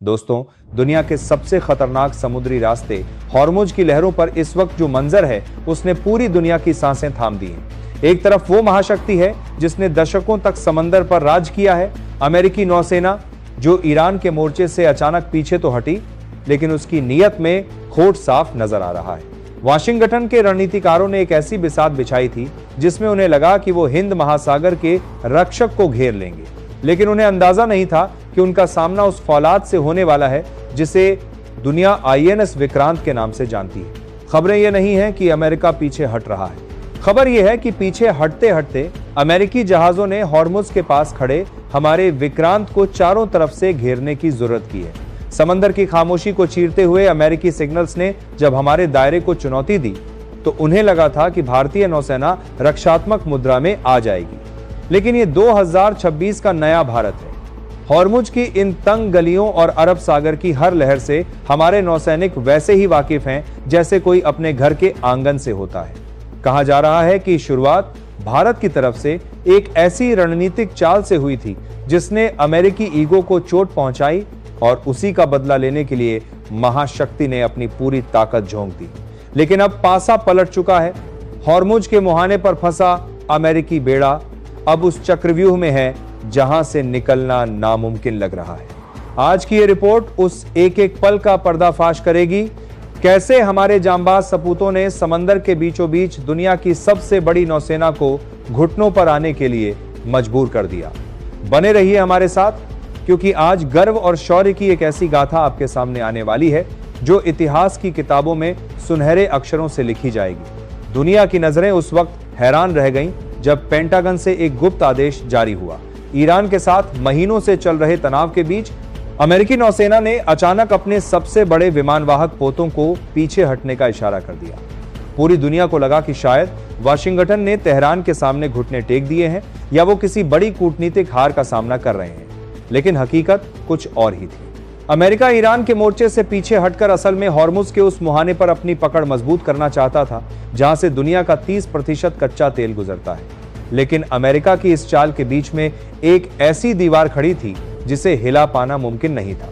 दोस्तों, दुनिया के सबसे खतरनाक समुद्री रास्ते हॉर्मुज की लहरों पर इस वक्त जो मंजर है उसने पूरी दुनिया की सांसें थाम दी हैं। एक तरफ वो महाशक्ति है जिसने दशकों तक समंदर पर राज किया है, अमेरिकी नौसेना, जो ईरान के मोर्चे से अचानक पीछे तो हटी, लेकिन उसकी नीयत में खोट साफ नजर आ रहा है। वाशिंगटन के रणनीतिकारों ने एक ऐसी बिसात बिछाई थी जिसमें उन्हें लगा कि वो हिंद महासागर के रक्षक को घेर लेंगे, लेकिन उन्हें अंदाजा नहीं था कि उनका सामना उस फौलाद से होने वाला है जिसे दुनिया आईएनएस विक्रांत के नाम से जानती है। खबरें ये नहीं है कि अमेरिका पीछे हट रहा है, खबर यह है कि पीछे हटते हटते अमेरिकी जहाजों ने हॉर्मुज के पास खड़े हमारे विक्रांत को चारों तरफ से घेरने की जरूरत की है। समंदर की खामोशी को चीरते हुए अमेरिकी सिग्नल्स ने जब हमारे दायरे को चुनौती दी तो उन्हें लगा था कि भारतीय नौसेना रक्षात्मक मुद्रा में आ जाएगी, लेकिन ये 2026 का नया भारत है। हॉर्मुज की इन तंग गलियों और अरब सागर की हर लहर से हमारे नौसैनिक वैसे ही वाकिफ हैं जैसे कोई अपने घर के आंगन से होता है। कहा जा रहा है कि शुरुआत भारत की तरफ से एक ऐसी रणनीतिक चाल से हुई थी जिसने अमेरिकी ईगो को चोट पहुंचाई और उसी का बदला लेने के लिए महाशक्ति ने अपनी पूरी ताकत झोंक दी। लेकिन अब पासा पलट चुका है। हॉर्मुज के मुहाने पर फंसा अमेरिकी बेड़ा अब उस चक्रव्यूह में है जहां से निकलना नामुमकिन लग रहा है। आज की ये रिपोर्ट उस एक एक पल का पर्दाफाश करेगी, कैसे हमारे जांबाज सपूतों ने समंदर के बीचों बीच दुनिया की सबसे बड़ी नौसेना को घुटनों पर आने के लिए मजबूर कर दिया। बने रहिए हमारे साथ, क्योंकि आज गर्व और शौर्य की एक ऐसी गाथा आपके सामने आने वाली है जो इतिहास की किताबों में सुनहरे अक्षरों से लिखी जाएगी। दुनिया की नजरें उस वक्त हैरान रह गईं जब पेंटागन से एक गुप्त आदेश जारी हुआ। ईरान के साथ महीनों से चल रहे तनाव के बीच अमेरिकी नौसेना ने अचानक अपने सबसे बड़े विमानवाहक पोतों को पीछे हटने का इशारा कर दिया। पूरी दुनिया को लगा कि शायद वाशिंगटन ने तेहरान के सामने घुटने टेक दिए हैं या वो किसी बड़ी कूटनीतिक हार का सामना कर रहे हैं, लेकिन हकीकत कुछ और ही थी। अमेरिका ईरान के मोर्चे से पीछे हटकर असल में हॉर्मुज के उस मुहाने पर अपनी पकड़ मजबूत करना चाहता था जहां से दुनिया का 30% कच्चा तेल गुजरता है। लेकिन अमेरिका की इस चाल के बीच में एक ऐसी दीवार खड़ी थी जिसे हिला पाना मुमकिन नहीं था।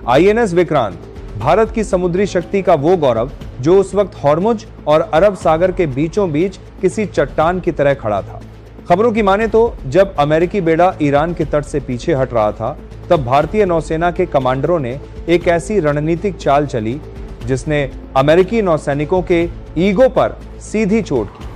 आईएनएस विक्रांत, भारत की समुद्री शक्ति का वो गौरव जो उस वक्त हॉर्मुज और अरब सागर के बीचों बीच किसी चट्टान की तरह खड़ा था। खबरों की माने तो जब अमेरिकी बेड़ा ईरान के तट से पीछे हट रहा था तब भारतीय नौसेना के कमांडरों ने एक ऐसी रणनीतिक चाल चली जिसने अमेरिकी नौसैनिकों के ईगो पर सीधी चोट की।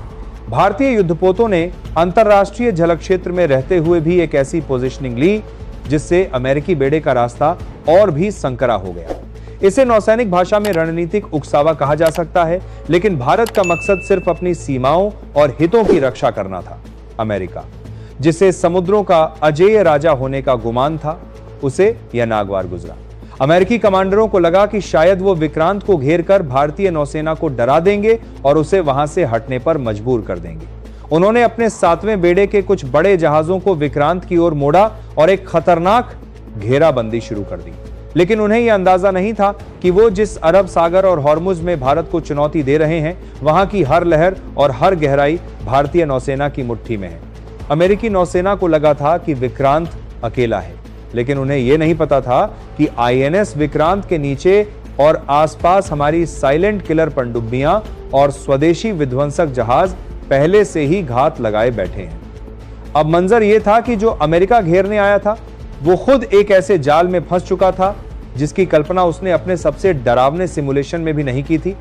भारतीय युद्धपोतों ने अंतरराष्ट्रीय जल क्षेत्र में रहते हुए भी एक ऐसी पोजीशनिंग ली जिससे अमेरिकी बेड़े का रास्ता और भी संकरा हो गया। इसे नौसैनिक भाषा में रणनीतिक उकसावा कहा जा सकता है, लेकिन भारत का मकसद सिर्फ अपनी सीमाओं और हितों की रक्षा करना था। अमेरिका, जिसे समुद्रों का अजेय राजा होने का गुमान था, उसे यह नागवार गुजरा। अमेरिकी कमांडरों को लगा कि शायद वो विक्रांत को घेरकर भारतीय नौसेना को डरा देंगे और उसे वहां से हटने पर मजबूर कर देंगे। उन्होंने अपने 7वें बेड़े के कुछ बड़े जहाजों को विक्रांत की ओर मोड़ा और एक खतरनाक घेराबंदी शुरू कर दी। लेकिन उन्हें यह अंदाजा नहीं था कि वो जिस अरब सागर और हॉर्मुज में भारत को चुनौती दे रहे हैं, वहां की हर लहर और हर गहराई भारतीय नौसेना की मुट्ठी में है। अमेरिकी नौसेना को लगा था कि विक्रांत अकेला है, लेकिन उन्हें यह नहीं पता था कि आईएनएस विक्रांत के नीचे और आसपास हमारी साइलेंट किलर पनडुब्बियां और स्वदेशी विध्वंसक जहाज पहले से ही घात लगाए बैठे हैं। अब मंजर यह था कि जो अमेरिका घेरने आया था वो खुद एक ऐसे जाल में फंस चुका था जिसकी कल्पना उसने अपने सबसे डरावने सिमुलेशन में भी नहीं की थी।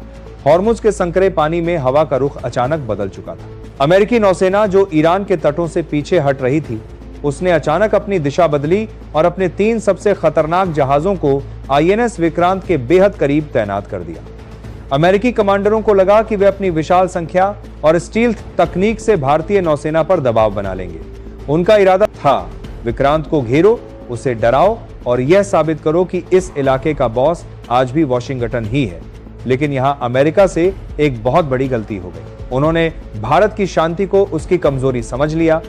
हॉर्मुज के संकरे पानी में हवा का रुख अचानक बदल चुका था। अमेरिकी नौसेना जो ईरान के तटों से पीछे हट रही थी, उसने अचानक अपनी दिशा बदली और अपने 3 सबसे खतरनाक जहाजों को आईएनएस विक्रांत के बेहद करीब तैनात कर दिया। अमेरिकी कमांडरों को लगा कि वे अपनी विशाल संख्या और स्टील्थ तकनीक से भारतीय नौसेना पर दबाव बना लेंगे। उनका इरादा था, विक्रांत को घेरो, उसे डराओ और यह साबित करो कि इस इलाके का बॉस आज भी वाशिंगटन ही है। लेकिन यहां अमेरिका से एक बहुत बड़ी गलती हो गई। उन्होंने भारत की शांति को उसकी कमजोरी समझ लिया।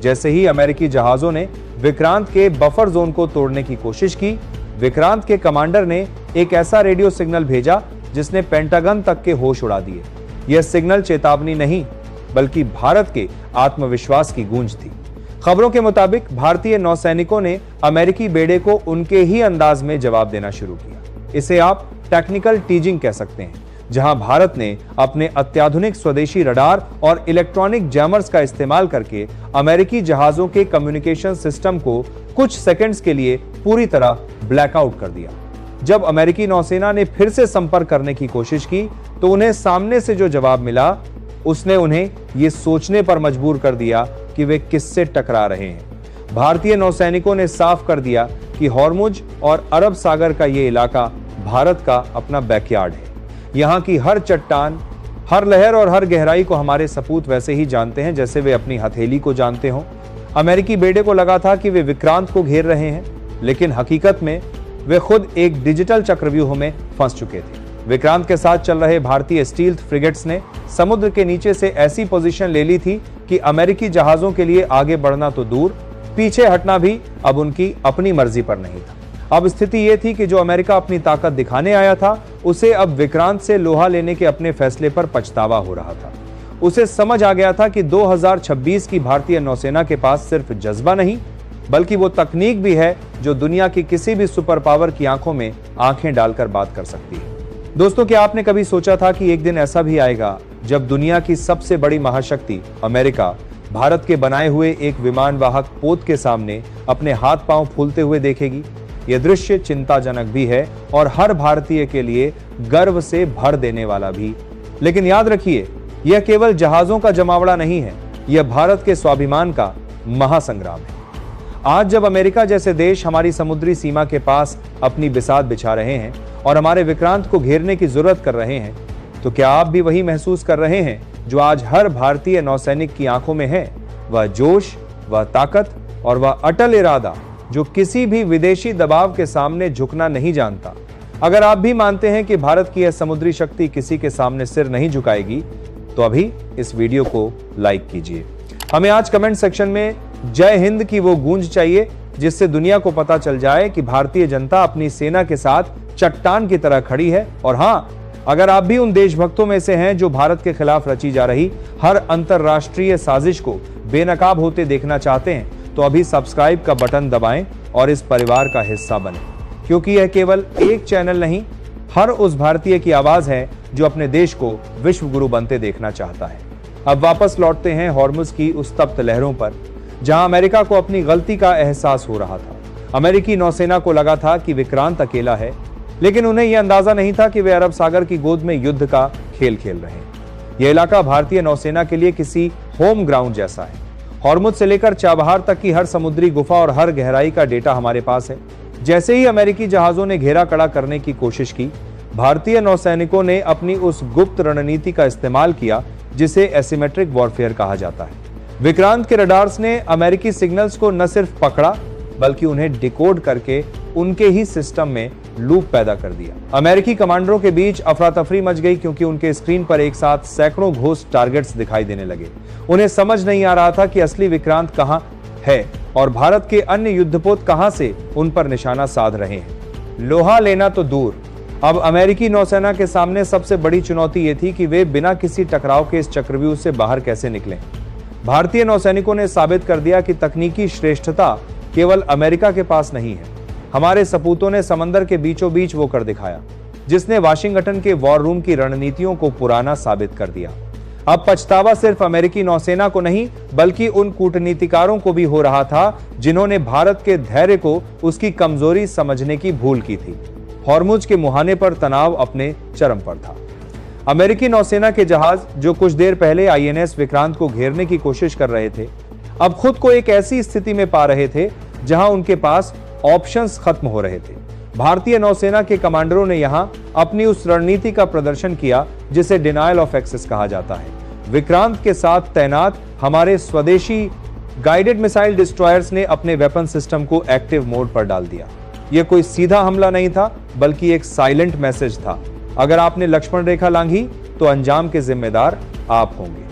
जैसे ही अमेरिकी जहाजों ने विक्रांत के बफर जोन को तोड़ने की कोशिश की, विक्रांत के कमांडर ने एक ऐसा रेडियो सिग्नल भेजा जिसने पेंटागन तक के होश उड़ा दिए। यह सिग्नल चेतावनी नहीं, बल्कि भारत के आत्मविश्वास की गूंज थी। खबरों के मुताबिक भारतीय नौसैनिकों ने अमेरिकी बेड़े को उनके ही अंदाज में जवाब देना शुरू किया। इसे आप टेक्निकल टीजिंग कह सकते हैं, जहां भारत ने अपने अत्याधुनिक स्वदेशी रडार और इलेक्ट्रॉनिक जैमर्स का इस्तेमाल करके अमेरिकी जहाजों के कम्युनिकेशन सिस्टम को कुछ सेकंड्स के लिए पूरी तरह ब्लैकआउट कर दिया। जब अमेरिकी नौसेना ने फिर से संपर्क करने की कोशिश की तो उन्हें सामने से जो जवाब मिला उसने उन्हें ये सोचने पर मजबूर कर दिया कि वे किससे टकरा रहे हैं। भारतीय नौसैनिकों ने साफ कर दिया कि हॉर्मुज और अरब सागर का ये इलाका भारत का अपना बैकयार्ड है। यहाँ की हर चट्टान, हर लहर और हर गहराई को हमारे सपूत वैसे ही जानते हैं जैसे वे अपनी हथेली को जानते हों। अमेरिकी बेड़े को लगा था कि वे विक्रांत को घेर रहे हैं, लेकिन हकीकत में वे खुद एक डिजिटल चक्रव्यूह में फंस चुके थे। विक्रांत के साथ चल रहे भारतीय स्टील्थ फ्रिगेट्स ने समुद्र के नीचे से ऐसी पोजीशन ले ली थी कि अमेरिकी जहाजों के लिए आगे बढ़ना तो दूर, पीछे हटना भी अब उनकी अपनी मर्जी पर नहीं था। अब स्थिति यह थी कि जो अमेरिका अपनी ताकत दिखाने आया था, उसे अब विक्रांत से लोहा लेने के अपने फैसले पर पछतावा हो रहा था। उसे समझ आ गया था कि 2026 की भारतीय नौसेना के पास सिर्फ जज्बा नहीं, बल्कि वो तकनीक भी है जो दुनिया की किसी भी सुपर पावर की आंखों में आंखें डालकर बात कर सकती है। दोस्तों, क्या आपने कभी सोचा था कि एक दिन ऐसा भी आएगा जब दुनिया की सबसे बड़ी महाशक्ति अमेरिका भारत के बनाए हुए एक विमान वाहक पोत के सामने अपने हाथ पांव फूलते हुए देखेगी? यह दृश्य चिंताजनक भी है और हर भारतीय के लिए गर्व से भर देने वाला भी। लेकिन याद रखिए, यह केवल जहाजों का जमावड़ा नहीं है, यह भारत के स्वाभिमान का महासंग्राम है। आज जब अमेरिका जैसे देश हमारी समुद्री सीमा के पास अपनी बिसात बिछा रहे हैं और हमारे विक्रांत को घेरने की जरूरत कर रहे हैं, तो क्या आप भी वही महसूस कर रहे हैं जो आज हर भारतीय नौसैनिक की आंखों में है? वह जोश, वह ताकत और वह अटल इरादा जो किसी भी विदेशी दबाव के सामने झुकना नहीं जानता। अगर आप भी मानते हैं कि भारत की यह समुद्री शक्ति किसी के सामने सिर नहीं झुकाएगी, तो अभी इस वीडियो को लाइक कीजिए। हमें आज कमेंट सेक्शन में जय हिंद की वो गूंज चाहिए जिससे दुनिया को पता चल जाए कि भारतीय जनता अपनी सेना के साथ चट्टान की तरह खड़ी है। और हाँ, अगर आप भी उन देशभक्तों में से हैं जो भारत के खिलाफ रची जा रही हर अंतरराष्ट्रीय साजिश को बेनकाब होते देखना चाहते हैं, तो अभी सब्सक्राइब का बटन दबाएं और इस परिवार का हिस्सा बनें, क्योंकि यह केवल एक चैनल नहीं, हर उस भारतीय की आवाज है जो अपने देश को विश्व गुरु बनते देखना चाहता है। अब वापस लौटते हैं हॉर्मुज की उस तप्त लहरों पर, जहां अमेरिका को अपनी गलती का एहसास हो रहा था। अमेरिकी नौसेना को लगा था कि विक्रांत अकेला है, लेकिन उन्हें यह अंदाजा नहीं था कि वे अरब सागर की गोद में युद्ध का खेल खेल रहे हैं। यह इलाका भारतीय नौसेना के लिए किसी होम ग्राउंड जैसा है। हॉर्मुज से लेकर चाबहार तक की हर समुद्री गुफा और हर गहराई का डेटा हमारे पास है। जैसे ही अमेरिकी जहाजों ने घेरा कड़ा करने की कोशिश की, भारतीय नौसैनिकों ने अपनी उस गुप्त रणनीति का इस्तेमाल किया जिसे एसिमेट्रिक वॉरफेयर कहा जाता है। विक्रांत के रडार्स ने अमेरिकी सिग्नल्स को न सिर्फ पकड़ा, बल्कि उन्हें डिकोड करके उनके ही सिस्टम में लूप पैदा कर दिया। अमेरिकी कमांडरों के बीच अफरा तफरी मच गई, क्योंकि उनके स्क्रीन पर एक साथ सैकड़ों घोस्ट टारगेट्स दिखाई देने लगे। उन्हें समझ नहीं आ रहा था कि असली विक्रांत कहां है और भारत के अन्य युद्धपोत कहां से उन पर निशाना साध रहे हैं। लोहा लेना तो दूर, अब अमेरिकी नौसेना के सामने सबसे बड़ी चुनौती यह थी कि वे बिना किसी टकराव के इस चक्रव्यूह से बाहर कैसे निकलें। भारतीय नौसैनिकों ने साबित कर दिया कि तकनीकी श्रेष्ठता केवल अमेरिका के पास नहीं है। हमारे सपूतों ने समंदर के बीचों बीच वो कर दिखाया, जिसने वाशिंगटन के वॉर रूम की रणनीतियों को पुराना साबित कर दिया। अब पछतावा सिर्फ अमेरिकी नौसेना को नहीं, बल्कि उन कूटनीतिकारों को भी हो रहा था जिन्होंने भारत के धैर्य को उसकी कमजोरी समझने की भूल की थी। हॉर्मुज के मुहाने पर तनाव अपने चरम पर था। अमेरिकी नौसेना के जहाज जो कुछ देर पहले आईएनएस विक्रांत को घेरने की कोशिश कर रहे थे, अब खुद को एक ऐसी स्थिति में पा रहे थे जहां उनके पास ऑप्शंस खत्म हो रहे थे। भारतीय नौसेना के कमांडरों ने यहां अपनी उस रणनीति का प्रदर्शन किया जिसे डिनायल ऑफ एक्सेस कहा जाता है। विक्रांत के साथ तैनात हमारे स्वदेशी गाइडेड मिसाइल डिस्ट्रॉयर्स ने अपने वेपन सिस्टम को एक्टिव मोड पर डाल दिया। यह कोई सीधा हमला नहीं था, बल्कि एक साइलेंट मैसेज था। अगर आपने लक्ष्मण रेखा लांघी तो अंजाम के जिम्मेदार आप होंगे।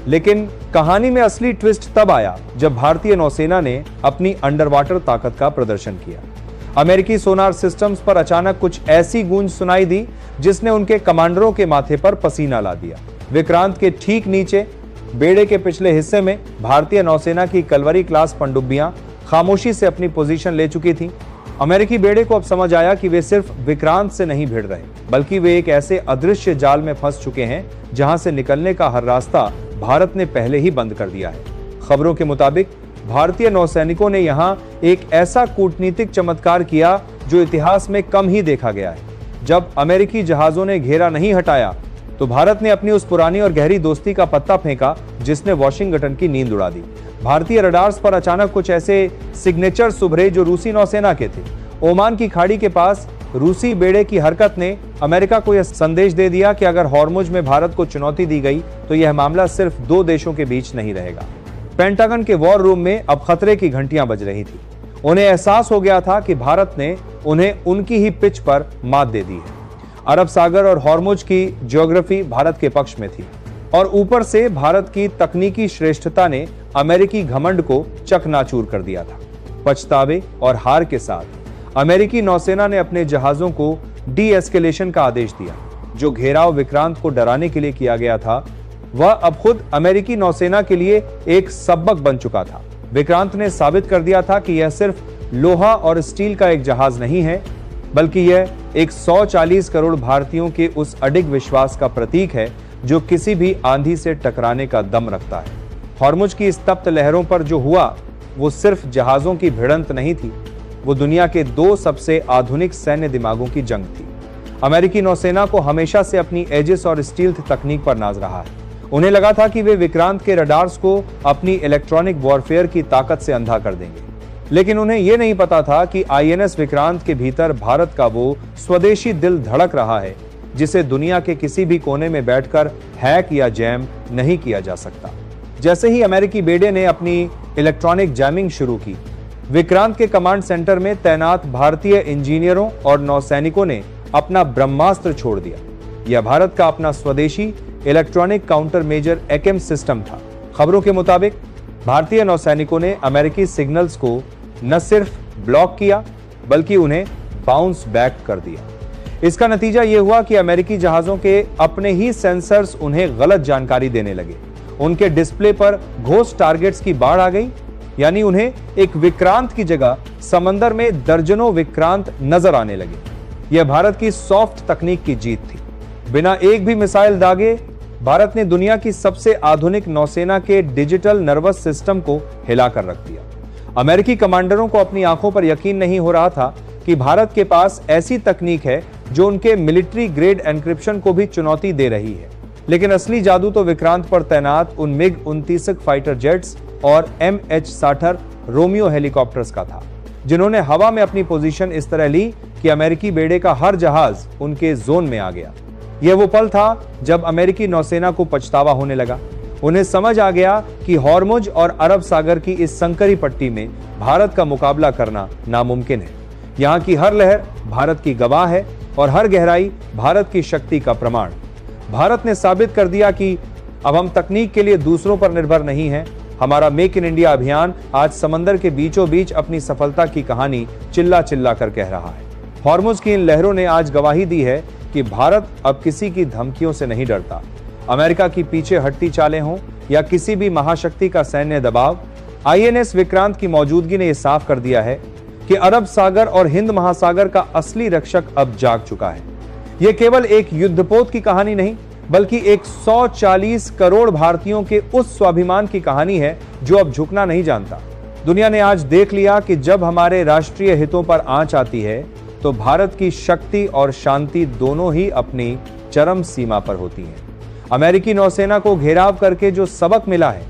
लेकिन कहानी में असली ट्विस्ट तब आया जब भारतीय नौसेना ने अपनी अंडर वाटर ताकत का प्रदर्शन किया। अमेरिकी सोनार सिस्टम्स पर अचानक कुछ ऐसी गूंज सुनाई दी जिसने उनके कमांडरों के माथे पर पसीना ला दिया। विक्रांत के ठीक नीचे बेड़े के पिछले हिस्से में भारतीय नौसेना की कलवरी क्लास पनडुब्बियां खामोशी से अपनी पोजीशन ले चुकी थीं। अमेरिकी बेड़े को अब समझ आया कि वे सिर्फ विक्रांत से नहीं भिड़ रहे, बल्कि वे एक ऐसे अदृश्य जाल में फंस चुके हैं जहां से निकलने का हर रास्ता भारत ने पहले ही बंद कर दिया है। खबरों के मुताबिक भारतीय नौसैनिकों ने यहां एक ऐसा कूटनीतिक चमत्कार किया जो इतिहास में कम ही देखा गया है। जब अमेरिकी जहाजों ने घेरा नहीं हटाया तो भारत ने अपनी उस पुरानी और गहरी दोस्ती का पत्ता फेंका जिसने वॉशिंगटन की नींद उड़ा दी। भारतीय रडार्स पर अचानक कुछ ऐसे सिग्नेचर्स उभरे जो रूसी नौसेना के थे। ओमान की खाड़ी के पास रूसी बेड़े की हरकत ने अमेरिका को यह संदेश दे दिया कि अगर हॉर्मुज में भारत को चुनौती दी गई तो यह मामला सिर्फ दो देशों के बीच नहीं रहेगा। पेंटागन के वॉर रूम में अब खतरे की घंटियां बज रही थी। उन्हें एहसास हो गया था कि भारत ने उन्हें उनकी ही पिच पर मात दे दी है। अरब सागर और हॉर्मुज की ज्योग्राफी भारत के पक्ष में थी और ऊपर से भारत की तकनीकी श्रेष्ठता ने अमेरिकी घमंड को चकनाचूर कर दिया था। पछतावे और हार के साथ अमेरिकी नौसेना ने अपने जहाजों को डी एस्केलेशन का आदेश दिया। जो घेराव विक्रांत को डराने के लिए किया गया था वह अब खुद अमेरिकी नौसेना के लिए एक सबक बन चुका था। विक्रांत ने साबित कर दिया था कि यह सिर्फ लोहा और स्टील का एक जहाज नहीं है, बल्कि यह 140 करोड़ भारतीयों के उस अडिग विश्वास का प्रतीक है जो किसी भी आंधी से टकराने का दम रखता है। हॉर्मुज की इस तप्त लहरों पर जो हुआ वो सिर्फ जहाजों की भिड़ंत नहीं थी, वो दुनिया के दो सबसे आधुनिक सैन्य दिमागों की जंग थी। अमेरिकी नौसेना को हमेशा से अपनी एजिस और स्टील्थ तकनीक पर नाज रहा है। उन्हें लगा था कि वे विक्रांत के रडार्स को अपनी इलेक्ट्रॉनिक वॉरफेयर की ताकत से अंधा कर देंगे, लेकिन उन्हें यह नहीं पता था कि आईएनएस विक्रांत के भीतर भारत का वो स्वदेशी दिल धड़क रहा है जिसे दुनिया के किसी भी कोने में बैठकर हैक या जैम नहीं किया जा सकता। जैसे ही अमेरिकी बेड़े ने अपनी इलेक्ट्रॉनिक जैमिंग शुरू की, विक्रांत के कमांड सेंटर में तैनात भारतीय इंजीनियरों और नौसैनिकों ने अपना ब्रह्मास्त्र छोड़ दिया। यह भारत का अपना स्वदेशी इलेक्ट्रॉनिक काउंटर मेजर एक्म सिस्टम था। खबरों के मुताबिक भारतीय नौसैनिकों ने अमेरिकी सिग्नल्स को न सिर्फ ब्लॉक किया बल्कि उन्हें बाउंस बैक कर दिया। इसका नतीजा यह हुआ कि अमेरिकी जहाजों के अपने ही सेंसर्स उन्हें गलत जानकारी देने लगे। उनके डिस्प्ले पर घोस्ट टारगेट्स की बाढ़ आ गई, यानी उन्हें एक विक्रांत की जगह समंदर में दर्जनों विक्रांत नजर आने लगे। यह भारत की सॉफ्ट तकनीक की जीत थी। बिना एक भी मिसाइल दागे भारत ने दुनिया की सबसे आधुनिक नौसेना के डिजिटल नर्वस सिस्टम को हिलाकर रख दिया। अमेरिकी कमांडरों को अपनी आंखों पर यकीन नहीं हो रहा था कि भारत के पास ऐसी तकनीक है जो उनके मिलिट्री ग्रेड एन्क्रिप्शन को भी चुनौती दे रही है। लेकिन असली जादू तो विक्रांत पर तैनात उन मिग-29 फाइटर जेट्स और MH-60 रोमियो हेलीकॉप्टर्स का था, जिन्होंने हवा में अपनी पोजीशन इस तरह ली कि अमेरिकी बेड़े का हर जहाज उनके जोन में आ गया। यह वो पल था जब अमेरिकी नौसेना को पछतावा होने लगा। उन्हें समझ आ गया कि हॉर्मुज और अरब सागर की इस संकरी पट्टी में भारत का मुकाबला करना नामुमकिन है। यहाँ की हर लहर भारत की गवाह है और हर गहराई भारत की शक्ति का प्रमाण। भारत ने साबित कर दिया कि अब हम तकनीक के लिए दूसरों पर निर्भर नहीं हैं। हमारा मेक इन इंडिया अभियान आज समंदर के बीचों बीच अपनी सफलता की कहानी चिल्ला चिल्ला कर कह रहा है। हॉर्मुज की इन लहरों ने आज गवाही दी है कि भारत अब किसी की धमकियों से नहीं डरता। अमेरिका की पीछे हटती चालें हों या किसी भी महाशक्ति का सैन्य दबाव, आईएनएस विक्रांत की मौजूदगी ने यह साफ कर दिया है कि अरब सागर और हिंद महासागर का असली रक्षक अब जाग चुका है। यह केवल एक युद्धपोत की कहानी नहीं, बल्कि 140 करोड़ भारतीयों के उस स्वाभिमान की कहानी है जो अब झुकना नहीं जानता। दुनिया ने आज देख लिया कि जब हमारे राष्ट्रीय हितों पर आंच आती है तो भारत की शक्ति और शांति दोनों ही अपनी चरम सीमा पर होती हैं। अमेरिकी नौसेना को घेराव करके जो सबक मिला है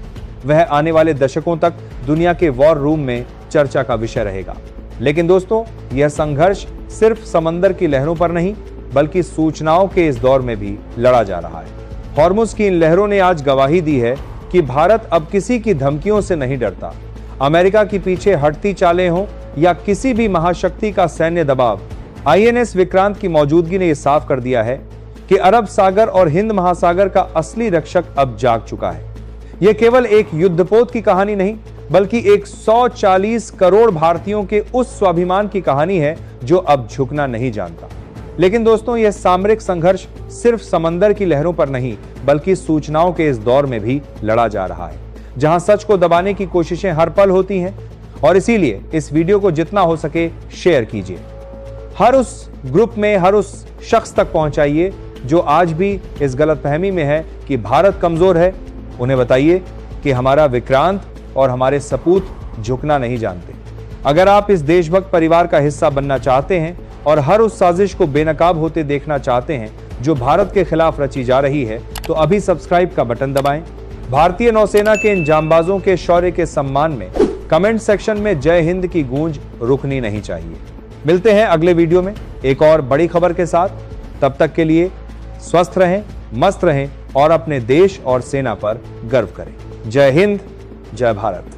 वह आने वाले दशकों तक दुनिया के वॉर रूम में चर्चा का विषय रहेगा। लेकिन दोस्तों, यह संघर्ष सिर्फ समंदर की लहरों पर नहीं बल्कि सूचनाओं के इस दौर में भी लड़ा जा रहा है। हॉर्मुज की इन लहरों ने आज गवाही दी है कि भारत अब किसी की धमकियों से नहीं डरता। अमेरिका की पीछे हटती चालें हों या किसी भी महाशक्ति का सैन्य दबाव, आईएनएस विक्रांत की मौजूदगी ने यह साफ कर दिया है कि अरब सागर और हिंद महासागर का असली रक्षक अब जाग चुका है। यह केवल एक युद्धपोत की कहानी नहीं बल्कि 140 करोड़ भारतीयों के उस स्वाभिमान की कहानी है जो अब झुकना नहीं जानता। लेकिन दोस्तों, यह सामरिक संघर्ष सिर्फ समंदर की लहरों पर नहीं, बल्कि सूचनाओं के इस दौर में भी लड़ा जा रहा है, जहां सच को दबाने की कोशिशें हर पल होती हैं। और इसीलिए इस वीडियो को जितना हो सके शेयर कीजिए, हर उस ग्रुप में, हर उस शख्स तक पहुंचाइए जो आज भी इस गलतफहमी में है कि भारत कमजोर है। उन्हें बताइए कि हमारा विक्रांत और हमारे सपूत झुकना नहीं जानते। अगर आप इस देशभक्त परिवार का हिस्सा बनना चाहते हैं और हर उस साजिश को बेनकाब होते देखना चाहते हैं जो भारत के खिलाफ रची जा रही है, तो अभी सब्सक्राइब का बटन दबाएं। भारतीय नौसेना के इन जांबाजों के शौर्य के सम्मान में कमेंट सेक्शन में जय हिंद की गूंज रुकनी नहीं चाहिए। मिलते हैं अगले वीडियो में एक और बड़ी खबर के साथ। तब तक के लिए स्वस्थ रहें, मस्त रहें और अपने देश और सेना पर गर्व करें। जय हिंद, जय भारत।